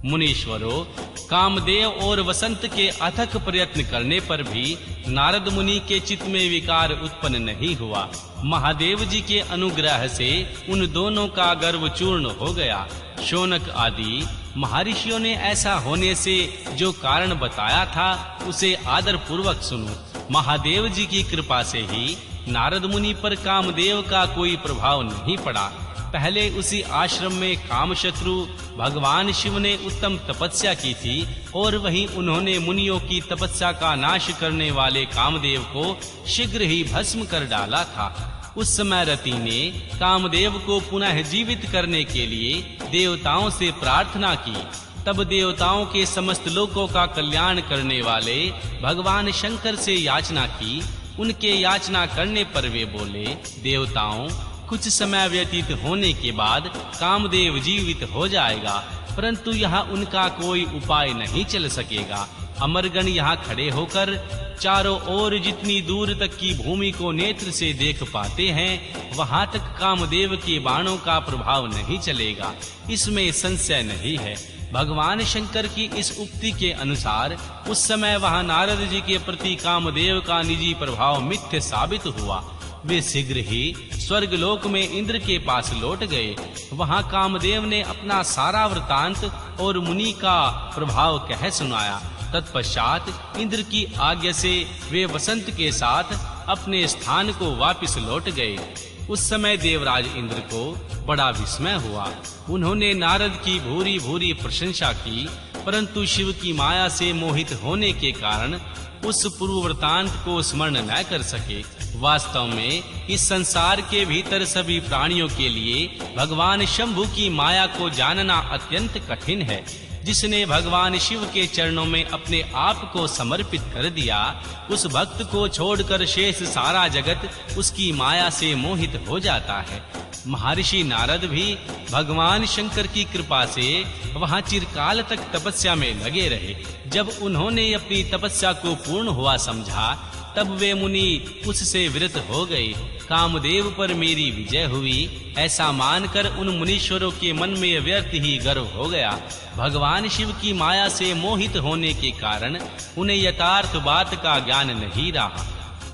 मुनीश्वरों, कामदेव और वसंत के अथक प्रयत्न करने पर भी नारद मुनि के चित्त में विकार उत्पन्न नहीं हुआ। महादेव जी के अनुग्रह से उन दोनों का गर्व चूर्ण हो गया। शौनक आदि महर्षियों ने ऐसा होने से जो कारण बताया था उसे आदर पूर्वक सुनो। महादेव जी की कृपा से ही नारद मुनि पर कामदेव का कोई प्रभाव नहीं पड़ा। पहले उसी आश्रम में कामशत्रु भगवान शिव ने उत्तम तपस्या की थी और वहीं उन्होंने मुनियों की तपस्या का नाश करने वाले कामदेव को शीघ्र ही भस्म कर डाला था। उस समय रति ने कामदेव को पुनः जीवित करने के लिए देवताओं से प्रार्थना की। तब देवताओं के समस्त लोकों का कल्याण करने वाले भगवान शंकर से याचना की। उनके याचना करने पर वे बोले, देवताओं, कुछ समय व्यतीत होने के बाद कामदेव जीवित हो जाएगा, परंतु यहाँ उनका कोई उपाय नहीं चल सकेगा। अमरगण यहाँ खड़े होकर चारों ओर जितनी दूर तक की भूमि को नेत्र से देख पाते हैं, वहां तक कामदेव के बाणों का प्रभाव नहीं चलेगा, इसमें संशय नहीं है। भगवान शंकर की इस उक्ति के अनुसार उस समय वहां नारद जी के प्रति कामदेव का निजी प्रभाव मिथ्य साबित हुआ। वे शीघ्र ही स्वर्गलोक में इंद्र के पास लौट गए। वहां कामदेव ने अपना सारा वृतांत और मुनि का प्रभाव कह सुनाया। तत्पश्चात इंद्र की आज्ञा से वे वसंत के साथ अपने स्थान को वापस लौट गए। उस समय देवराज इंद्र को बड़ा विस्मय हुआ। उन्होंने नारद की भूरी भूरी प्रशंसा की, परंतु शिव की माया से मोहित होने के कारण उस पूर्व वृतांत को स्मरण न कर सके। वास्तव में इस संसार के भीतर सभी प्राणियों के लिए भगवान शंभु की माया को जानना अत्यंत कठिन है। जिसने भगवान शिव के चरणों में अपने आप को समर्पित कर दिया, उस भक्त को छोड़कर शेष सारा जगत उसकी माया से मोहित हो जाता है। महर्षि नारद भी भगवान शंकर की कृपा से वहां चिरकाल तक तपस्या में लगे रहे। जब उन्होंने अपनी तपस्या को पूर्ण हुआ समझा, तब वे मुनि उससे विरत हो गए। कामदेव पर मेरी विजय हुई, ऐसा मानकर उन मुनीश्वरों के मन में व्यर्थ ही गर्व हो गया। भगवान शिव की माया से मोहित होने के कारण उन्हें यथार्थ बात का ज्ञान नहीं रहा।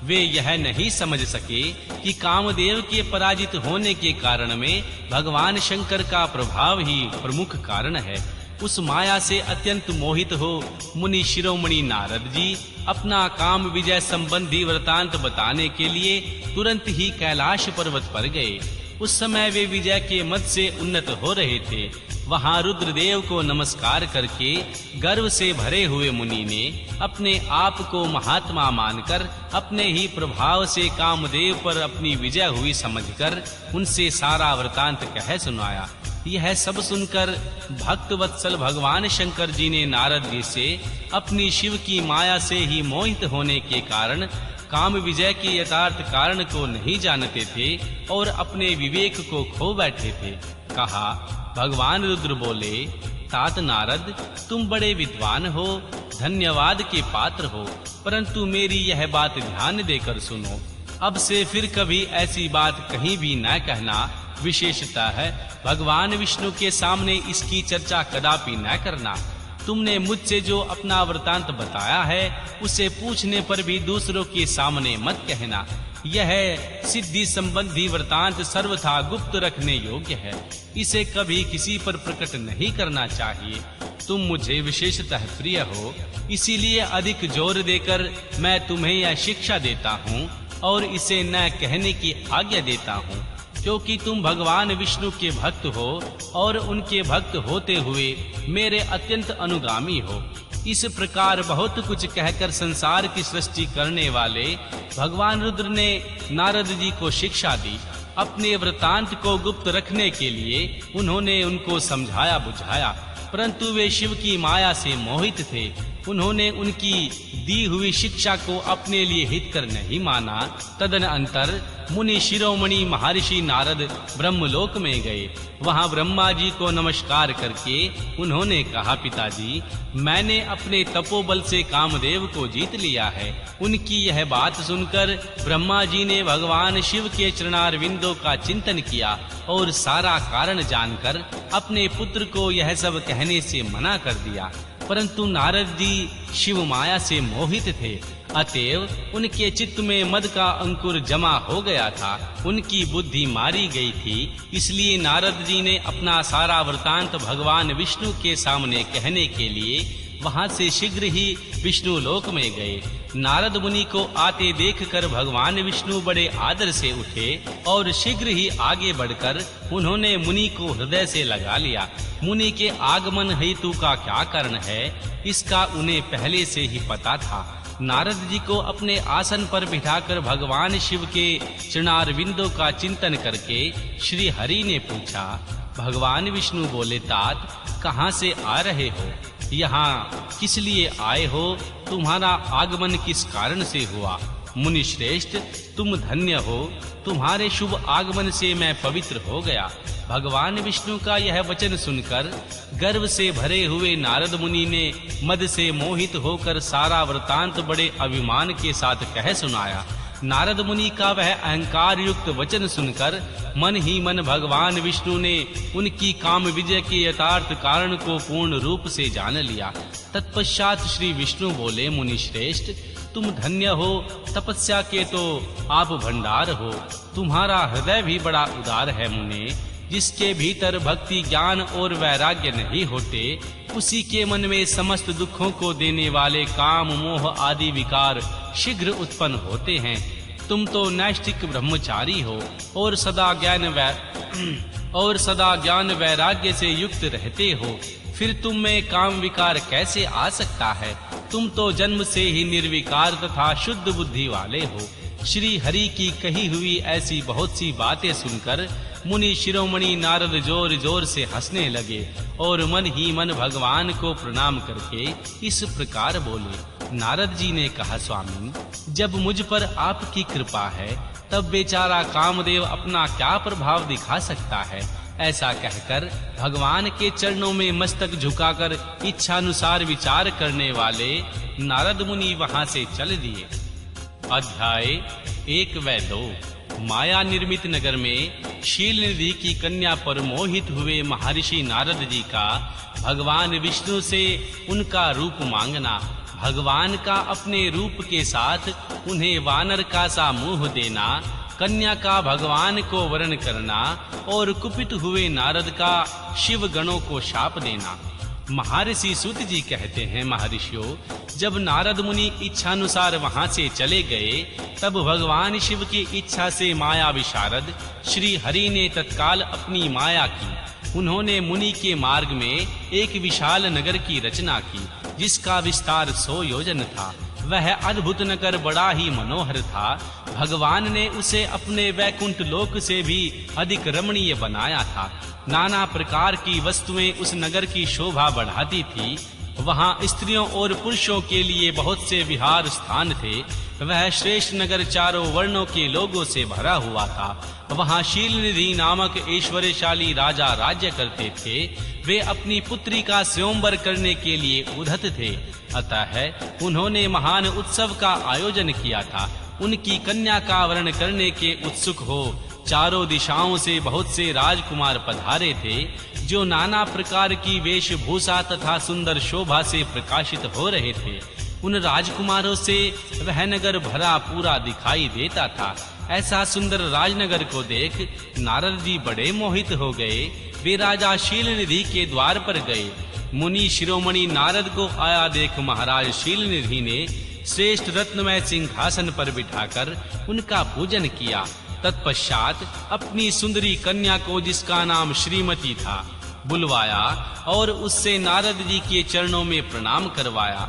वे यह नहीं समझ सके कि कामदेव के पराजित होने के कारण में भगवान शंकर का प्रभाव ही प्रमुख कारण है। उस माया से अत्यंत मोहित हो मुनि शिरोमणि नारद जी अपना काम विजय संबंधी वृतांत बताने के लिए तुरंत ही कैलाश पर्वत पर गए। उस समय वे विजय के मद से उन्नत हो रहे थे। वहां रुद्रदेव को नमस्कार करके गर्व से भरे हुए मुनि ने अपने आप को महात्मा मानकर अपने ही प्रभाव से कामदेव पर अपनी विजय हुई समझकर उनसे सारा वृतांत कह सुनाया। यह सब सुनकर भक्त वत्सल भगवान शंकर जी ने नारद जी से अपनी शिव की माया से ही मोहित होने के कारण काम विजय के यथार्थ कारण को नहीं जानते थे और अपने विवेक को खो बैठे थे। कहा, भगवान रुद्र बोले, तात नारद, तुम बड़े विद्वान हो, धन्यवाद के पात्र हो, परंतु मेरी यह बात ध्यान देकर सुनो। अब से फिर कभी ऐसी बात कहीं भी न कहना। विशेषतः है भगवान विष्णु के सामने इसकी चर्चा कदापि न करना। तुमने मुझसे जो अपना वृतांत बताया है, उसे पूछने पर भी दूसरों के सामने मत कहना। यह सिद्धि संबंधी वृतांत सर्वथा गुप्त रखने योग्य है। इसे कभी किसी पर प्रकट नहीं करना चाहिए। तुम मुझे विशेषतः प्रिय हो, इसीलिए अधिक जोर देकर मैं तुम्हें यह शिक्षा देता हूँ और इसे न कहने की आज्ञा देता हूँ, क्योंकि तुम भगवान विष्णु के भक्त हो और उनके भक्त होते हुए मेरे अत्यंत अनुगामी हो। इस प्रकार बहुत कुछ कहकर संसार की सृष्टि करने वाले भगवान रुद्र ने नारद जी को शिक्षा दी। अपने वृतांत को गुप्त रखने के लिए उन्होंने उनको समझाया बुझाया, परंतु वे शिव की माया से मोहित थे। उन्होंने उनकी दी हुई शिक्षा को अपने लिए हितकर नहीं माना। तदनंतर मुनि शिरोमणि महर्षि नारद ब्रह्मलोक में गए। वहां ब्रह्मा जी को नमस्कार करके उन्होंने कहा, पिताजी, मैंने अपने तपोबल से कामदेव को जीत लिया है। उनकी यह बात सुनकर ब्रह्मा जी ने भगवान शिव के चरणारविंदों का चिंतन किया और सारा कारण जानकर अपने पुत्र को यह सब कहने से मना कर दिया। परंतु नारद जी शिव माया से मोहित थे, अतएव उनके चित्त में मद का अंकुर जमा हो गया था, उनकी बुद्धि मारी गई थी। इसलिए नारद जी ने अपना सारा वृतांत भगवान विष्णु के सामने कहने के लिए वहां से शीघ्र ही विष्णु लोक में गए। नारद मुनि को आते देखकर भगवान विष्णु बड़े आदर से उठे और शीघ्र ही आगे बढ़कर उन्होंने मुनि को हृदय से लगा लिया। मुनि के आगमन हेतु का क्या कारण है, इसका उन्हें पहले से ही पता था। नारद जी को अपने आसन पर बिठाकर भगवान शिव के चरणारविंदों का चिंतन करके श्री हरि ने पूछा। भगवान विष्णु बोले, तात, कहां से आ रहे हो? यहाँ किस लिए आए हो? तुम्हारा आगमन किस कारण से हुआ? मुनि श्रेष्ठ, तुम धन्य हो, तुम्हारे शुभ आगमन से मैं पवित्र हो गया। भगवान विष्णु का यह वचन सुनकर गर्व से भरे हुए नारद मुनि ने मद से मोहित होकर सारा वृतांत बड़े अभिमान के साथ कह सुनाया। नारद मुनि का वह अहंकार युक्त वचन सुनकर मन ही मन भगवान विष्णु ने उनकी काम विजय के यथार्थ कारण को पूर्ण रूप से जान लिया। तत्पश्चात श्री विष्णु बोले, मुनि श्रेष्ठ, तुम धन्य हो, तपस्या के तो आप भंडार हो। तुम्हारा हृदय भी बड़ा उदार है मुने। जिसके भीतर भक्ति, ज्ञान और वैराग्य नहीं होते, उसी के मन में समस्त दुखों को देने वाले काम, मोह आदि विकार शीघ्र उत्पन्न होते हैं। तुम तो नैष्ठिक ब्रह्मचारी हो और सदा ज्ञान वैराग्य से युक्त रहते हो, फिर तुम में काम विकार कैसे आ सकता है? तुम तो जन्म से ही निर्विकार तथा शुद्ध बुद्धि वाले हो। श्री हरि की कही हुई ऐसी बहुत सी बातें सुनकर मुनि शिरोमणि नारद जोर जोर से हंसने लगे और मन ही मन भगवान को प्रणाम करके इस प्रकार बोले। नारद जी ने कहा, स्वामी, जब मुझ पर आपकी कृपा है तब बेचारा कामदेव अपना क्या प्रभाव दिखा सकता है? ऐसा कहकर भगवान के चरणों में मस्तक झुकाकर इच्छानुसार विचार करने वाले नारद मुनि वहां से चल दिए। अध्याय 1 व 2। माया निर्मित नगर में शील निधि की कन्या पर मोहित हुए महर्षि नारद जी का भगवान विष्णु से उनका रूप मांगना, भगवान का अपने रूप के साथ उन्हें वानर का सा मुंह देना, कन्या का भगवान को वरण करना और कुपित हुए नारद का शिव गणों को शाप देना। महर्षि सूत जी कहते हैं, महर्षियों, जब नारद मुनि इच्छानुसार वहां से चले गए तब भगवान शिव की इच्छा से माया विशारद श्री हरि ने तत्काल अपनी माया की। उन्होंने मुनि के मार्ग में एक विशाल नगर की रचना की जिसका विस्तार 100 योजन था। वह अद्भुत नगर बड़ा ही मनोहर था। भगवान ने उसे अपने वैकुंठ लोक से भी अधिक रमणीय बनाया था। नाना प्रकार की वस्तुएं उस नगर की शोभा बढ़ाती थी। वहां स्त्रियों और पुरुषों के लिए बहुत से विहार स्थान थे। वह श्रेष्ठ नगर चारों वर्णों के लोगों से भरा हुआ था। वहां शीलनिधि नामक ऐश्वर्यशाली राजा राज्य करते थे। वे अपनी पुत्री का स्वयंवर करने के लिए उद्धत थे, अतः उन्होंने महान उत्सव का आयोजन किया था। उनकी कन्या का वरण करने के उत्सुक हो चारों दिशाओं से बहुत से राजकुमार पधारे थे, जो नाना प्रकार की वेशभूषा तथा सुंदर शोभा से प्रकाशित हो रहे थे। उन राजकुमारों से वह नगर भरा पूरा दिखाई देता था। ऐसा सुंदर राजनगर को देख नारद जी बड़े मोहित हो गए। वे राजा शीलनिधि के द्वार पर गए। मुनि शिरोमणि नारद को आया देख महाराज शीलनिधि ने श्रेष्ठ रत्नमय सिंहासन पर बिठाकर उनका पूजन किया। तत्पश्चात अपनी सुंदरी कन्या को, जिसका नाम श्रीमती था, बुलवाया और उससे नारद जी के चरणों में प्रणाम करवाया।